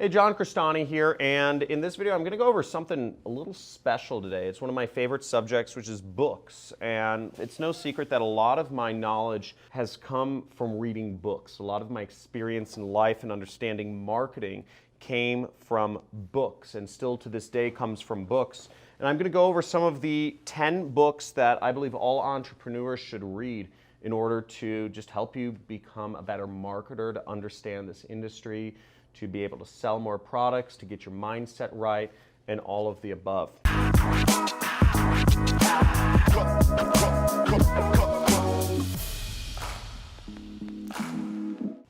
Hey, John Crestani here, and in this video I'm going to go over something a little special today. It's one of my favorite subjects, which is books, and it's no secret that a lot of my knowledge has come from reading books. A lot of my experience in life and understanding marketing came from books, and still to this day comes from books. And I'm going to go over some of the 10 books that I believe all entrepreneurs should read in order to just help you become a better marketer, to understand this industry, to be able to sell more products, to get your mindset right, and all of the above.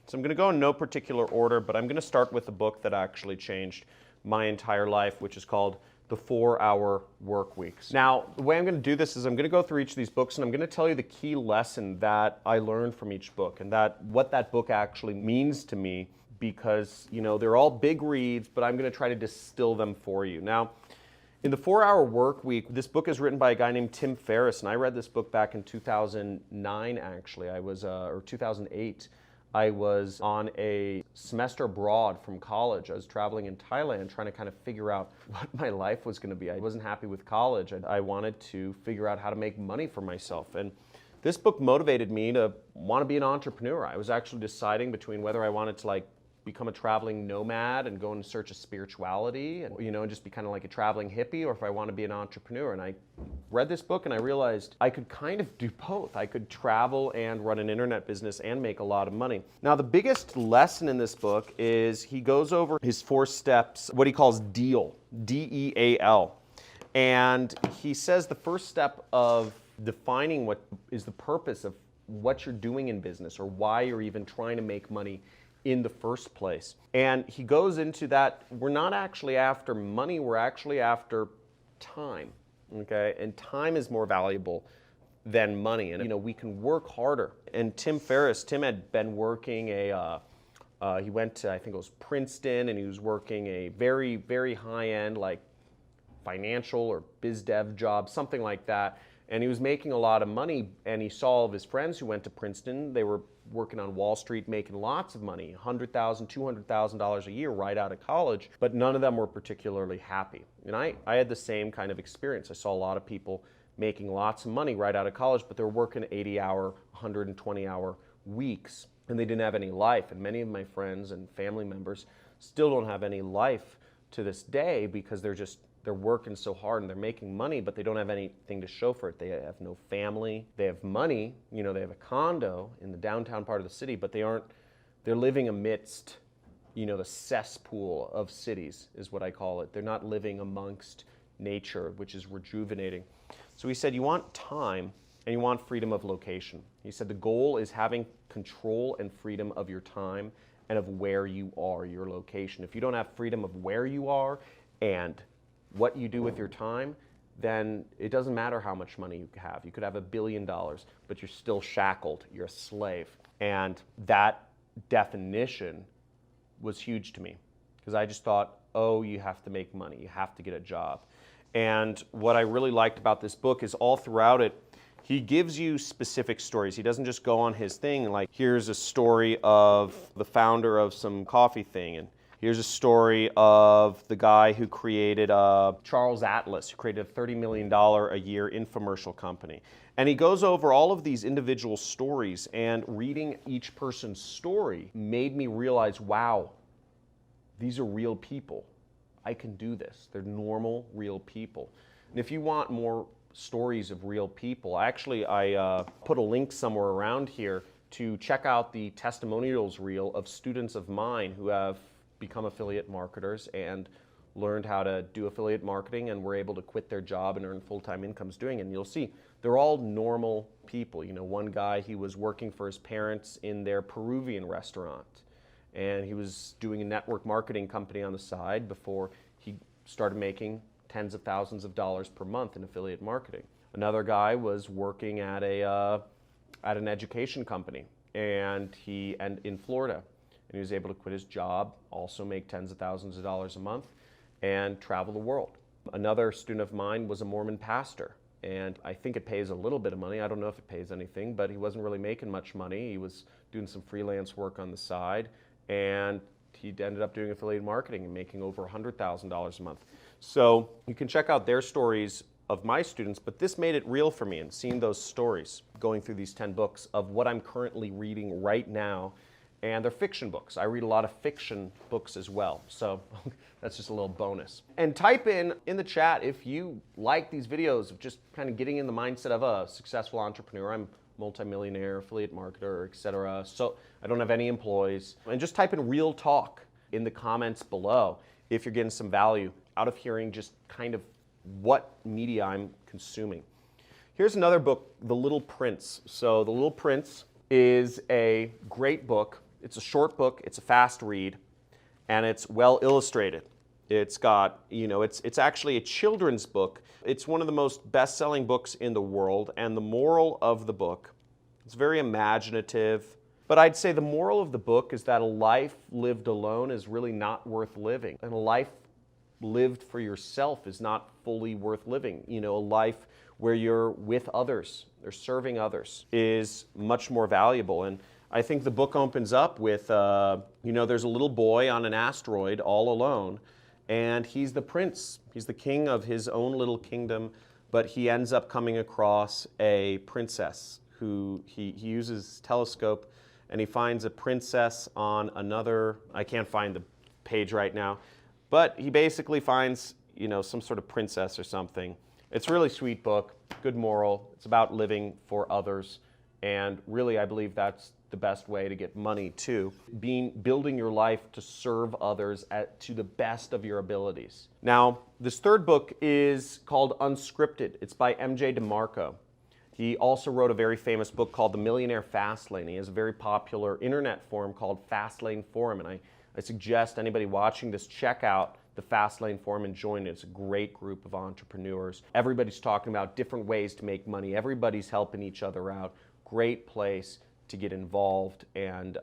So I'm going to go in no particular order, but I'm going to start with the book that actually changed my entire life, which is called The 4-Hour Workweeks. Now, the way I'm going to do this is I'm going to go through each of these books and I'm going to tell you the key lesson that I learned from each book and what that book actually means to me, because, you know, they're all big reads, but I'm going to try to distill them for you. Now, in The 4-Hour Workweek, this book is written by a guy named Tim Ferriss, and I read this book back in 2009, actually. Or 2008. I was on a semester abroad from college. I was traveling in Thailand trying to kind of figure out what my life was going to be. I wasn't happy with college. I wanted to figure out how to make money for myself. And this book motivated me to want to be an entrepreneur. I was actually deciding between whether I wanted to become a traveling nomad and go in search of spirituality and, you know, just be kind of like a traveling hippie, or if I want to be an entrepreneur. And I read this book and I realized I could kind of do both. I could travel and run an internet business and make a lot of money. Now, the biggest lesson in this book is he goes over his 4 steps, what he calls DEAL, D-E-A-L. And he says the first step of defining what is the purpose of what you're doing in business, or why you're even trying to make money in the first place. And he goes into that we're not actually after money, we're actually after time, okay? And time is more valuable than money. And, you know, we can work harder. And Tim had been working he went to, I think it was Princeton, and he was working a very, very high-end, like, financial or biz dev job, something like that. And he was making a lot of money, and he saw all of his friends who went to Princeton. They were working on Wall Street, making lots of money, $100,000, $200,000 a year right out of college, but none of them were particularly happy. And I had the same kind of experience. I saw a lot of people making lots of money right out of college, but they're working 80-hour, 120-hour weeks, and they didn't have any life. And many of my friends and family members still don't have any life to this day because they're working so hard and they're making money, but they don't have anything to show for it. They have no family. They have money, you know, they have a condo in the downtown part of the city, but they're living amidst, you know, the cesspool of cities is what I call it. They're not living amongst nature, which is rejuvenating. So he said, you want time and you want freedom of location. He said the goal is having control and freedom of your time and of where you are, your location. If you don't have freedom of where you are and what you do with your time, then it doesn't matter how much money you have. You could have $1 billion, but you're still shackled. You're a slave. And that definition was huge to me because I just thought, oh, you have to make money. You have to get a job. And what I really liked about this book is all throughout it, he gives you specific stories. He doesn't just go on his thing like, here's a story of the founder of some coffee thing, and here's a story of the guy who created Charles Atlas, who created a $30 million a year infomercial company. And he goes over all of these individual stories, and reading each person's story made me realize, wow, these are real people. I can do this. They're normal, real people. And if you want more stories of real people, I put a link somewhere around here to check out the testimonials reel of students of mine who have become affiliate marketers and learned how to do affiliate marketing and were able to quit their job and earn full-time incomes doing it. And you'll see they're all normal people. You know, one guy, he was working for his parents in their Peruvian restaurant, and he was doing a network marketing company on the side before he started making tens of thousands of dollars per month in affiliate marketing. Another guy was working at an education company and in Florida. And he was able to quit his job, also make tens of thousands of dollars a month, and travel the world. Another student of mine was a Mormon pastor, and I think it pays a little bit of money. I don't know if it pays anything, but he wasn't really making much money. He was doing some freelance work on the side, and he ended up doing affiliate marketing and making over $100,000 a month. So you can check out their stories of my students, but this made it real for me, and seeing those stories, going through these 10 books of what I'm currently reading right now, and they're fiction books. I read a lot of fiction books as well, so that's just a little bonus. And type in the chat if you like these videos of just kind of getting in the mindset of a successful entrepreneur. I'm multimillionaire, affiliate marketer, etc. So I don't have any employees. And just type in real talk in the comments below if you're getting some value out of hearing just kind of what media I'm consuming. Here's another book, The Little Prince. So The Little Prince is a great book. It's a short book, it's a fast read, and it's well illustrated. It's got, it's actually a children's book. It's one of the most best-selling books in the world, and the moral of the book, it's very imaginative, but I'd say the moral of the book is that a life lived alone is really not worth living, and a life lived for yourself is not fully worth living. A life where you're with others or serving others is much more valuable. And I think the book opens up with, there's a little boy on an asteroid all alone, and he's the prince. He's the king of his own little kingdom, but he ends up coming across a princess who he uses his telescope, and he finds a princess on another, I can't find the page right now, but he basically finds, some sort of princess or something. It's a really sweet book, good moral. It's about living for others. And really, I believe that's the best way to get money too. Building your life to serve others to the best of your abilities. Now, this third book is called Unscripted. It's by M.J. DeMarco. He also wrote a very famous book called The Millionaire Fastlane. He has a very popular internet forum called Fastlane Forum, and I suggest anybody watching this check out the Fastlane Forum and join it. It's a great group of entrepreneurs. Everybody's talking about different ways to make money. Everybody's helping each other out. Great place to get involved and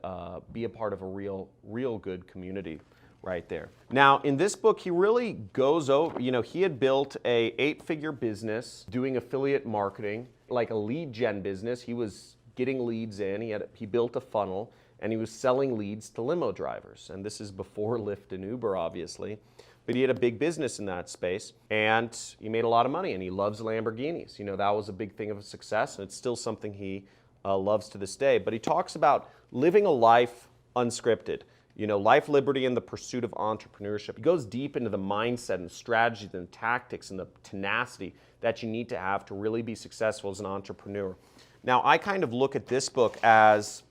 be a part of a real good community right there. Now, in this book, he really goes over, he had built a 8-figure business doing affiliate marketing, like a lead gen business. He was getting leads in. He built a funnel, and he was selling leads to limo drivers. And this is before Lyft and Uber, obviously. But he had a big business in that space, and he made a lot of money, and he loves Lamborghinis. That was a big thing of success, and it's still something he loves to this day. But he talks about living a life unscripted, life, liberty, and the pursuit of entrepreneurship. He goes deep into the mindset and strategies and tactics and the tenacity that you need to have to really be successful as an entrepreneur. Now, I kind of look at this book as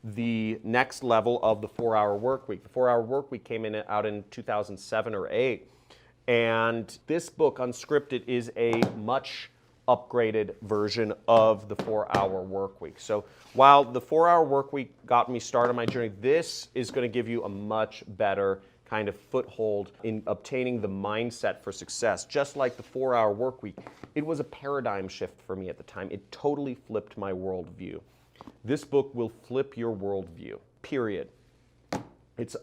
the next level of the 4-hour work week. The 4-hour work week came out in 2007 or 8, and this book, Unscripted, is a much upgraded version of the 4-hour work week. So while the 4-hour work week got me started on my journey, this is going to give you a much better kind of foothold in obtaining the mindset for success. Just like the 4-hour work week, it was a paradigm shift for me at the time. It totally flipped my worldview. This book will flip your worldview, period. It's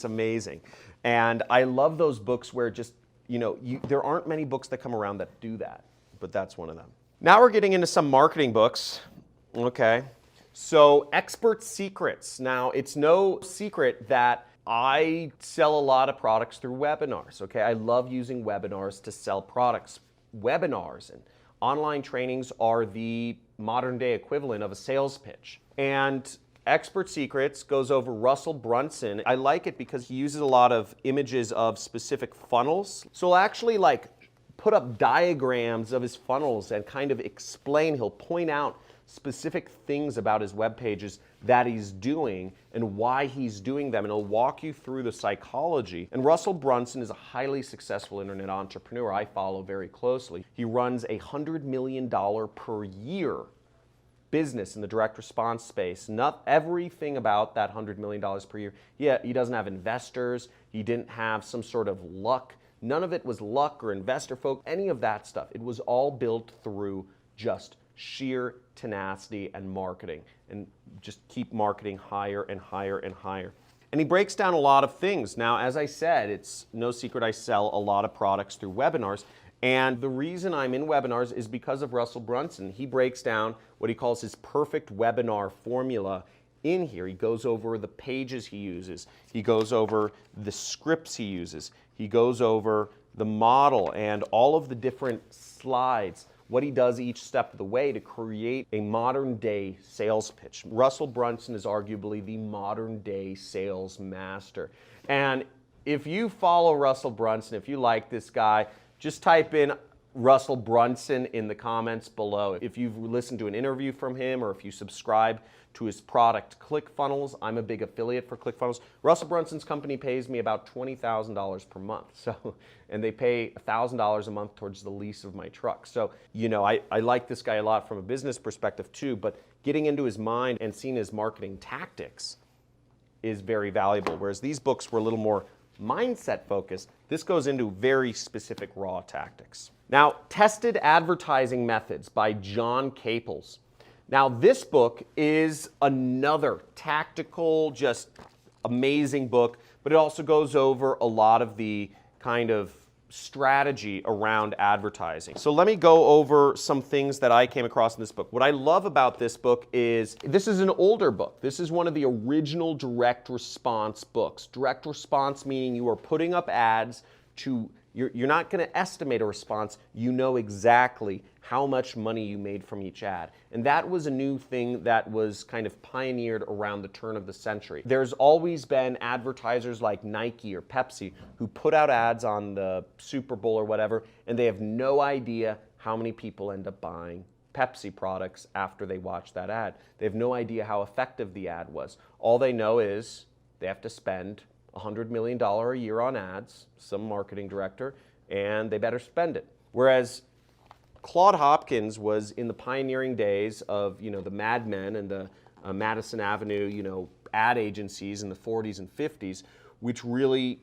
amazing. And I love those books where just, there aren't many books that come around that do that, but that's one of them. Now we're getting into some marketing books, okay? So Expert Secrets. Now, it's no secret that I sell a lot of products through webinars, okay? I love using webinars to sell products. Webinars and online trainings are the modern day equivalent of a sales pitch. And Expert Secrets goes over Russell Brunson. I like it because he uses a lot of images of specific funnels. So he'll actually put up diagrams of his funnels and kind of explain, he'll point out specific things about his web pages that he's doing and why he's doing them, and he'll walk you through the psychology. And Russell Brunson is a highly successful internet entrepreneur I follow very closely. He runs a $100 million per year business in the direct response space. Not everything about that $100 million per year. He doesn't have investors. He didn't have some sort of luck. None of it was luck or investor folk, any of that stuff. It was all built through just sheer tenacity and marketing, and just keep marketing higher and higher and higher. And he breaks down a lot of things. Now, as I said, it's no secret I sell a lot of products through webinars, and the reason I'm in webinars is because of Russell Brunson. He breaks down what he calls his perfect webinar formula in here. He goes over the pages he uses. He goes over the scripts he uses. He goes over the model and all of the different slides, what he does each step of the way to create a modern day sales pitch. Russell Brunson is arguably the modern day sales master. And if you follow Russell Brunson, if you like this guy, just type in Russell Brunson in the comments below. If you've listened to an interview from him or if you subscribe to his product ClickFunnels, I'm a big affiliate for ClickFunnels. Russell Brunson's company pays me about $20,000 per month. So, and they pay $1,000 a month towards the lease of my truck. So, you know, I like this guy a lot from a business perspective too, but getting into his mind and seeing his marketing tactics is very valuable. Whereas these books were a little more mindset focused, this goes into very specific raw tactics. Now, Tested Advertising Methods by John Caples. Now, this book is another tactical, just amazing book, but it also goes over a lot of the kind of strategy around advertising. So let me go over some things that I came across in this book. What I love about this book is, this is an older book. This is one of the original direct response books. Direct response meaning you are putting up ads to, you're not going to estimate a response. You know exactly how much money you made from each ad. And that was a new thing that was kind of pioneered around the turn of the century. There's always been advertisers like Nike or Pepsi who put out ads on the Super Bowl or whatever, and they have no idea how many people end up buying Pepsi products after they watch that ad. They have no idea how effective the ad was. All they know is they have to spend $100 million a year on ads, some marketing director, and they better spend it. Whereas Claude Hopkins was in the pioneering days of, you know, the Mad Men and the Madison Avenue, you know, ad agencies in the 40s and 50s, which really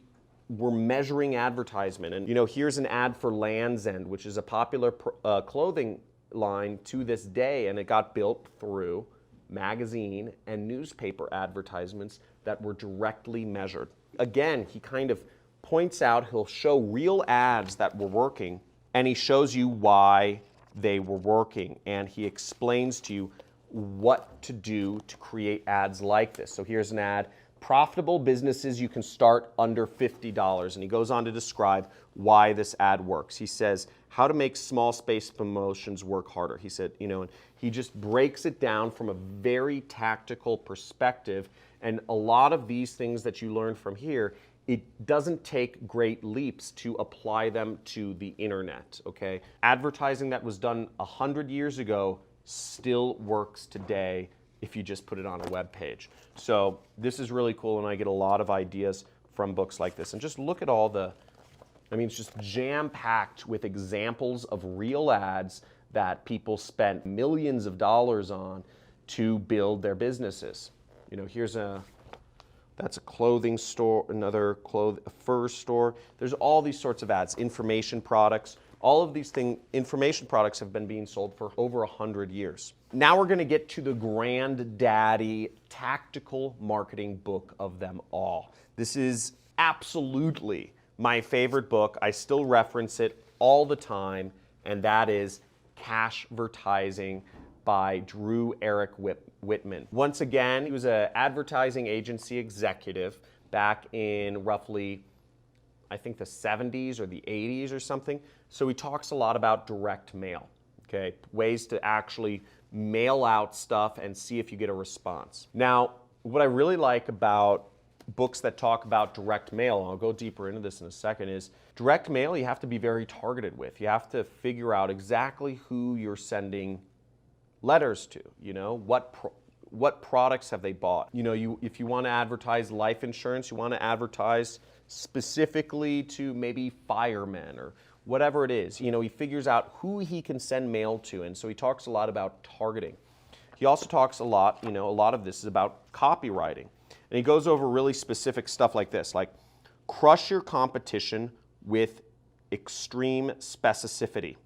were measuring advertisement. And, you know, here's an ad for Land's End, which is a popular clothing line to this day, and it got built through magazine and newspaper advertisements that were directly measured. Again, he kind of points out, he'll show real ads that were working, and he shows you why they were working, and he explains to you what to do to create ads like this. So here's an ad, profitable businesses you can start under $50, and he goes on to describe why this ad works. He says, how to make small space promotions work harder. He said, you know, and he just breaks it down from a very tactical perspective, and a lot of these things that you learn from here, it doesn't take great leaps to apply them to the internet, okay? Advertising that was done 100 years ago still works today if you just put it on a web page. So this is really cool, and I get a lot of ideas from books like this. And just look at all the, I mean, it's just jam-packed with examples of real ads that people spent millions of dollars on to build their businesses. You know, here's that's a clothing store, another a fur store. There's all these sorts of ads, information products. All of these information products have been being sold for over 100 years. Now we're going to get to the granddaddy tactical marketing book of them all. This is absolutely my favorite book. I still reference it all the time, and that is Cashvertising by Drew Eric Whitman. Once again, he was an advertising agency executive back in roughly, I think, the 70s or the 80s or something. So he talks a lot about direct mail, okay? Ways to actually mail out stuff and see if you get a response. Now, what I really like about books that talk about direct mail, and I'll go deeper into this in a second, is direct mail you have to be very targeted with. You have to figure out exactly who you're sending letters to, you know, what products have they bought? You know, if you want to advertise life insurance, you want to advertise specifically to maybe firemen or whatever it is. You know, he figures out who he can send mail to, and so he talks a lot about targeting. He also talks a lot, you know, a lot of this is about copywriting. And he goes over really specific stuff like this, like crush your competition with extreme specificity.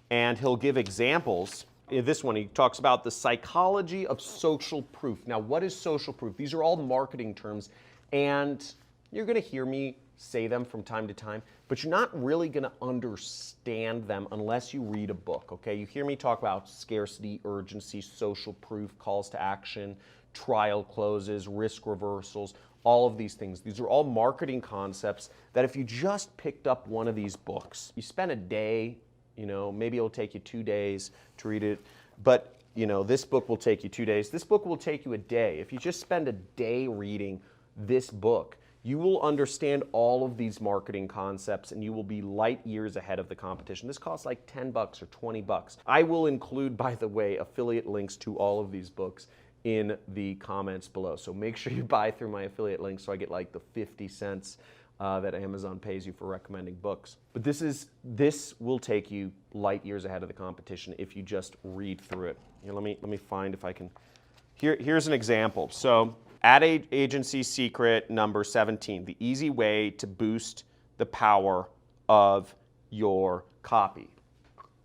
And he'll give examples. In this one, he talks about the psychology of social proof. Now, what is social proof? These are all marketing terms, and you're going to hear me say them from time to time, but you're not really going to understand them unless you read a book, okay? You hear me talk about scarcity, urgency, social proof, calls to action, trial closes, risk reversals, all of these things. These are all marketing concepts that if you just picked up one of these books, you spend a day, maybe it'll take you 2 days to read it, but this book will take you 2 days. This book will take you a day. If you just spend a day reading this book, you will understand all of these marketing concepts and you will be light years ahead of the competition. This costs like 10 bucks or 20 bucks. I will include, by the way, affiliate links to all of these books in the comments below. So make sure you buy through my affiliate links so I get like the 50 cents that Amazon pays you for recommending books. But this will take you light years ahead of the competition if you just read through it. Let me find if I can. Here's an example. So ad agency secret number 17, the easy way to boost the power of your copy.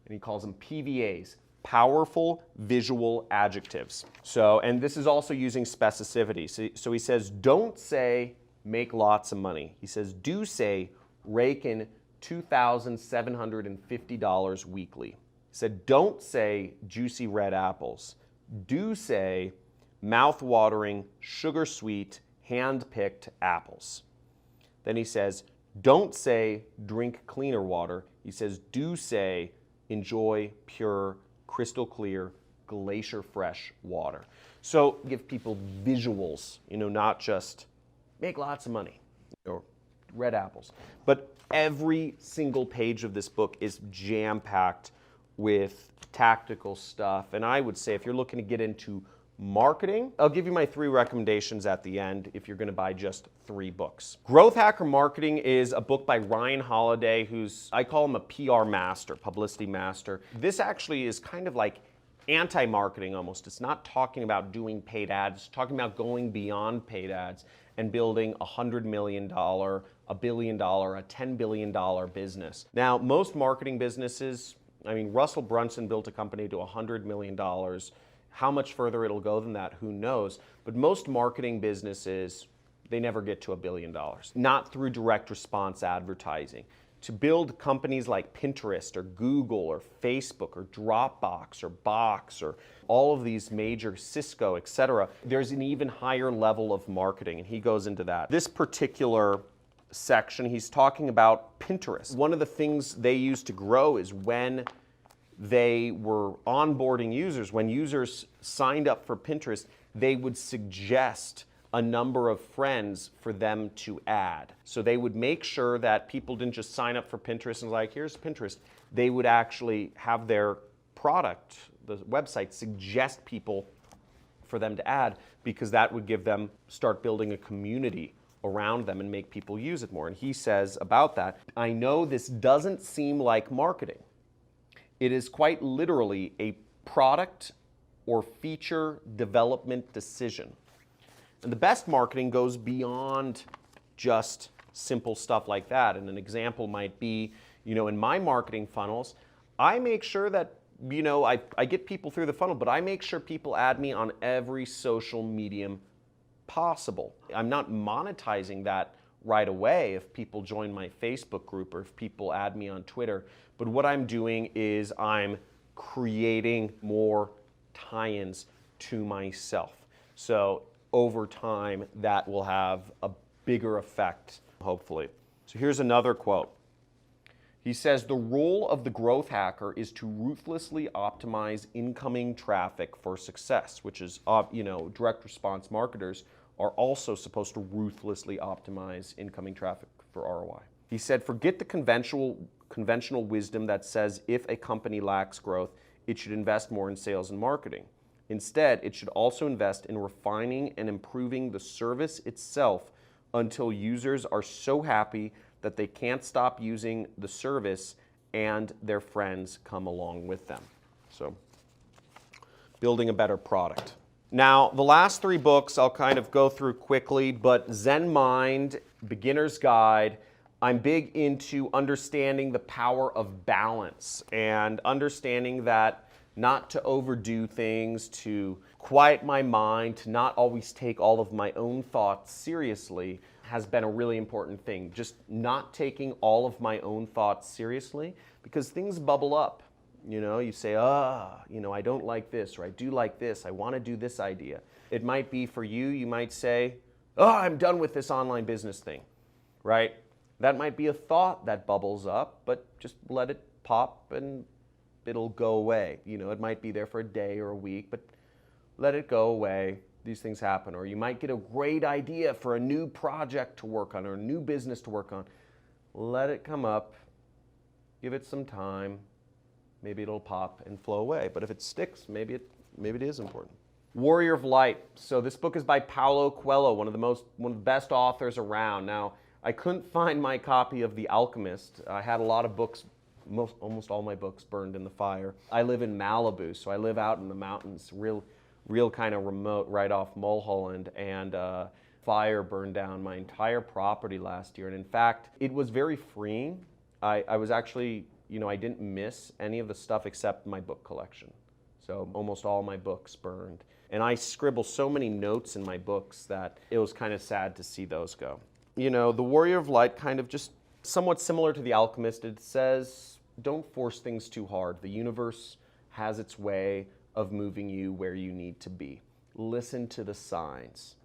And he calls them PVAs, powerful visual adjectives. So, and this is also using specificity. So he says, don't say make lots of money. He says, do say rake in $2,750 weekly. He said, don't say juicy red apples. Do say mouth-watering, sugar-sweet, hand-picked apples. Then he says, don't say drink cleaner water. He says, do say enjoy pure, crystal clear, glacier fresh water. So give people visuals, not just make lots of money or red apples. But every single page of this book is jam-packed with tactical stuff. And I would say if you're looking to get into marketing, I'll give you my 3 recommendations at the end if you're going to buy just 3 books. Growth Hacker Marketing is a book by Ryan Holiday, who's, I call him a PR master, publicity master. This actually is kind of like anti-marketing almost. It's not talking about doing paid ads, it's talking about going beyond paid ads and building a $100 million, $1 billion, a $10 billion business. Now, most marketing businesses, Russell Brunson built a company to $100 million. How much further it'll go than that, who knows? But most marketing businesses, they never get to $1 billion. Not through direct response advertising. To build companies like Pinterest or Google or Facebook or Dropbox or Box or all of these major, Cisco, etc., there's an even higher level of marketing, and he goes into that. This particular section, he's talking about Pinterest. One of the things they use to grow is when they were onboarding users, when users signed up for Pinterest, they would suggest a number of friends for them to add. So they would make sure that people didn't just sign up for Pinterest and like, here's Pinterest. They would actually have their product, the website, suggest people for them to add, because that would give them, start building a community around them and make people use it more. And he says about that, I know this doesn't seem like marketing. It is quite literally a product or feature development decision. And the best marketing goes beyond just simple stuff like that. And an example might be, in my marketing funnels, I make sure that, I get people through the funnel, but I make sure people add me on every social medium possible. I'm not monetizing that right away if people join my Facebook group or if people add me on Twitter. But what I'm doing is I'm creating more tie-ins to myself. So over time, that will have a bigger effect, hopefully. So here's another quote. He says, the role of the growth hacker is to ruthlessly optimize incoming traffic for success, which is, direct response marketers are also supposed to ruthlessly optimize incoming traffic for ROI. He said, forget the conventional wisdom that says if a company lacks growth, it should invest more in sales and marketing. Instead, it should also invest in refining and improving the service itself until users are so happy that they can't stop using the service and their friends come along with them. So, building a better product. Now, the last 3 books I'll kind of go through quickly, but Zen Mind, Beginner's Guide. I'm big into understanding the power of balance and understanding that not to overdo things, to quiet my mind, to not always take all of my own thoughts seriously has been a really important thing. Just not taking all of my own thoughts seriously, because things bubble up. You say, I don't like this, or I do like this. I want to do this idea. It might be for you, you might say, I'm done with this online business thing, right? That might be a thought that bubbles up, but just let it pop and it'll go away. It might be there for a day or a week, but let it go away. These things happen. Or you might get a great idea for a new project to work on or a new business to work on. Let it come up, give it some time. Maybe it'll pop and flow away. But if it sticks, maybe it is important. Warrior of Light. So this book is by Paulo Coelho, one of the best authors around. Now, I couldn't find my copy of The Alchemist. I had a lot of books, almost all my books burned in the fire. I live in Malibu, so I live out in the mountains, real kind of remote, right off Mulholland, and fire burned down my entire property last year. And in fact, it was very freeing. I was actually, I didn't miss any of the stuff except my book collection. So almost all my books burned. And I scribble so many notes in my books that it was kind of sad to see those go. The Warrior of Light, kind of just somewhat similar to The Alchemist. It says, don't force things too hard. The universe has its way of moving you where you need to be. Listen to the signs,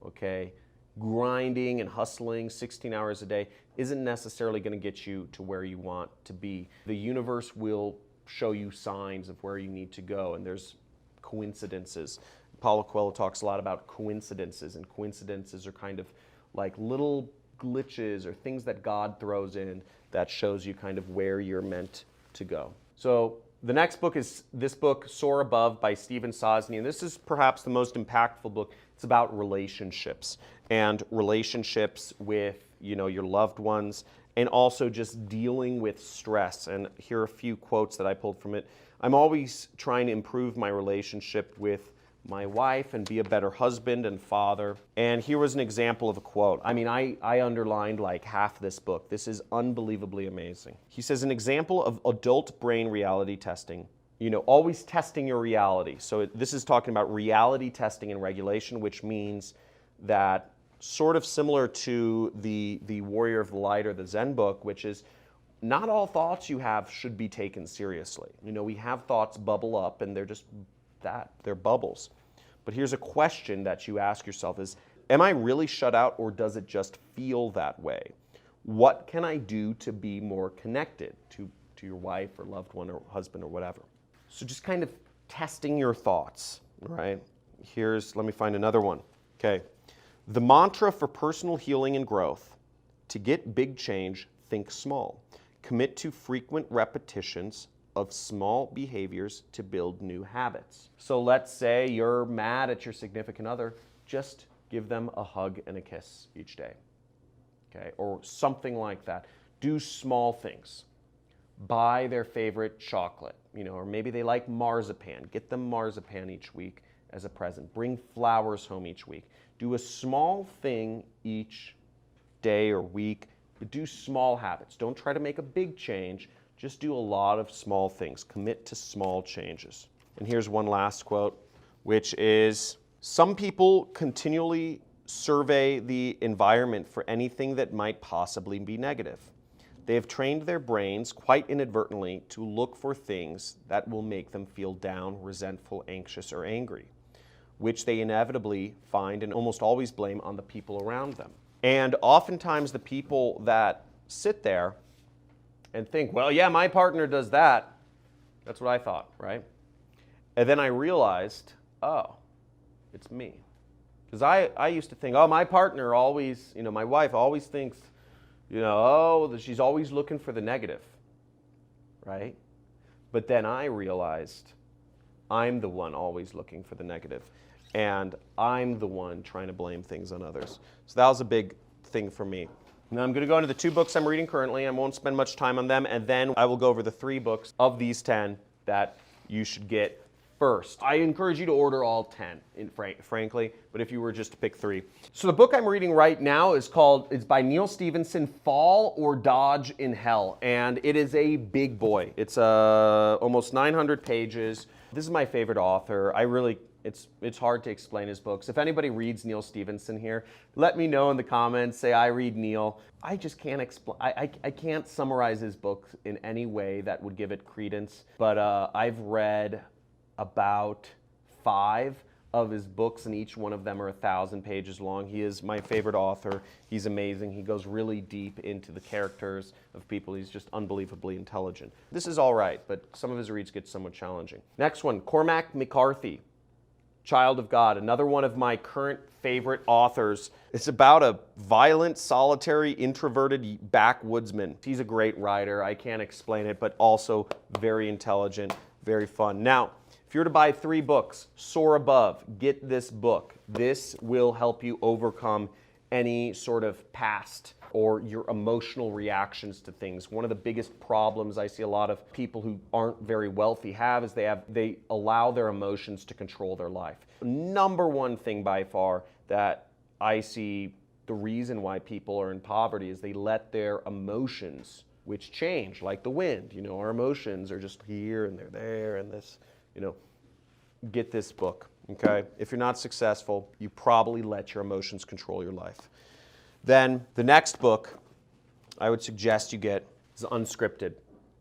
okay? Grinding and hustling 16 hours a day isn't necessarily going to get you to where you want to be. The universe will show you signs of where you need to go, and there's coincidences. Paulo Coelho talks a lot about coincidences, and coincidences are kind of like little glitches or things that God throws in that shows you kind of where you're meant to go. So the next book is this book, Soar Above by Stephen Sosny, and this is perhaps the most impactful book. It's about relationships and relationships with, your loved ones, and also just dealing with stress. And here are a few quotes that I pulled from it. I'm always trying to improve my relationship with my wife and be a better husband and father. And here was an example of a quote. I underlined like half this book. This is unbelievably amazing. He says, an example of adult brain reality testing. Always testing your reality. So this is talking about reality testing and regulation, which means that sort of similar to the Warrior of the Light or the Zen book, which is not all thoughts you have should be taken seriously. We have thoughts bubble up and they're just that. They're bubbles. But here's a question that you ask yourself is, am I really shut out or does it just feel that way? What can I do to be more connected to your wife or loved one or husband or whatever? So just kind of testing your thoughts, right? Let me find another one. Okay. The mantra for personal healing and growth: to get big change, think small. Commit to frequent repetitions of small behaviors to build new habits. So let's say you're mad at your significant other, just give them a hug and a kiss each day, okay? Or something like that. Do small things. Buy their favorite chocolate, or maybe they like marzipan. Get them marzipan each week as a present. Bring flowers home each week. Do a small thing each day or week, but do small habits. Don't try to make a big change. Just do a lot of small things. Commit to small changes. And here's one last quote, which is, some people continually survey the environment for anything that might possibly be negative. They have trained their brains quite inadvertently to look for things that will make them feel down, resentful, anxious, or angry, which they inevitably find and almost always blame on the people around them. And oftentimes the people that sit there and think, well, yeah, my partner does that. That's what I thought, right? And then I realized, oh, it's me. Because I used to think, oh, my partner always, my wife always thinks, oh, she's always looking for the negative, right? But then I realized I'm the one always looking for the negative, and I'm the one trying to blame things on others. So that was a big thing for me. Now I'm going to go into the 2 books I'm reading currently. I won't spend much time on them, and then I will go over the 3 books of these 10 that you should get first. I encourage you to order all 10, frankly, but if you were just to pick 3. So the book I'm reading right now it's by Neil Stephenson, Fall or Dodge in Hell, and it is a big boy. It's almost 900 pages. This is my favorite author. I really It's hard to explain his books. If anybody reads Neil Stephenson here, let me know in the comments. Say, I read Neil. I just can't explain. I can't summarize his books in any way that would give it credence. But I've read about 5 of his books, and each one of them are 1,000 pages long. He is my favorite author. He's amazing. He goes really deep into the characters of people. He's just unbelievably intelligent. This is all right, but some of his reads get somewhat challenging. Next one, Cormac McCarthy, Child of God, another one of my current favorite authors. It's about a violent, solitary, introverted backwoodsman. He's a great writer. I can't explain it, but also very intelligent, very fun. Now, if you were to buy 3 books, Soar Above, get this book. This will help you overcome any sort of past or your emotional reactions to things. One of the biggest problems I see a lot of people who aren't very wealthy have is they allow their emotions to control their life. Number one thing by far that I see the reason why people are in poverty is they let their emotions, which change like the wind. You know, our emotions are just here and they're there and this, you know. Get this book, okay? If you're not successful, you probably let your emotions control your life. Then the next book I would suggest you get is Unscripted,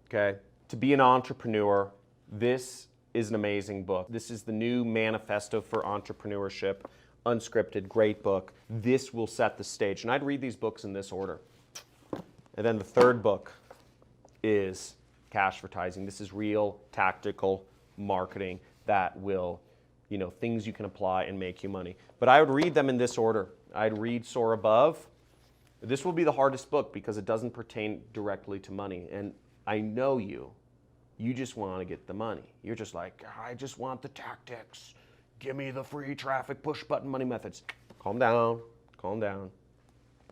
okay? To be an entrepreneur, this is an amazing book. This is the new manifesto for entrepreneurship. Unscripted, great book. This will set the stage. And I'd read these books in this order. And then the third book is Cashvertising. This is real tactical marketing that will, you know, things you can apply and make you money. But I would read them in this order. I'd read Soar Above. This will be the hardest book because it doesn't pertain directly to money. And I know you just want to get the money. You're just like, I just want the tactics. Give me the free traffic, push button money methods. Calm down,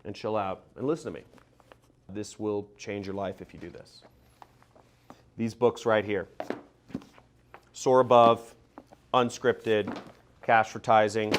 and chill out, and listen to me. This will change your life if you do this. These books right here. Soar Above, Unscripted, Cashvertising,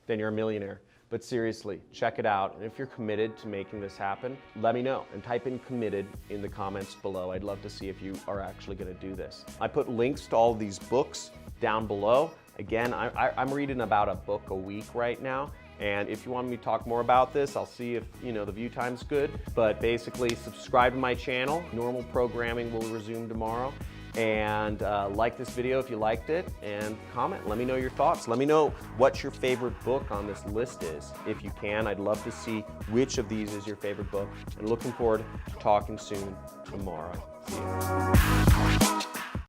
then you're a millionaire. But seriously, check it out. And if you're committed to making this happen, let me know. And type in committed in the comments below. I'd love to see if you are actually going to do this. I put links to all of these books down below. Again, I'm reading about a book a week right now. And if you want me to talk more about this, I'll see if, you know, the view time's good. But basically, subscribe to my channel. Normal programming will resume tomorrow. And like this video if you liked it, and comment. Let me know your thoughts. Let me know what your favorite book on this list is. If you can, I'd love to see which of these is your favorite book. And looking forward to talking soon tomorrow. See you.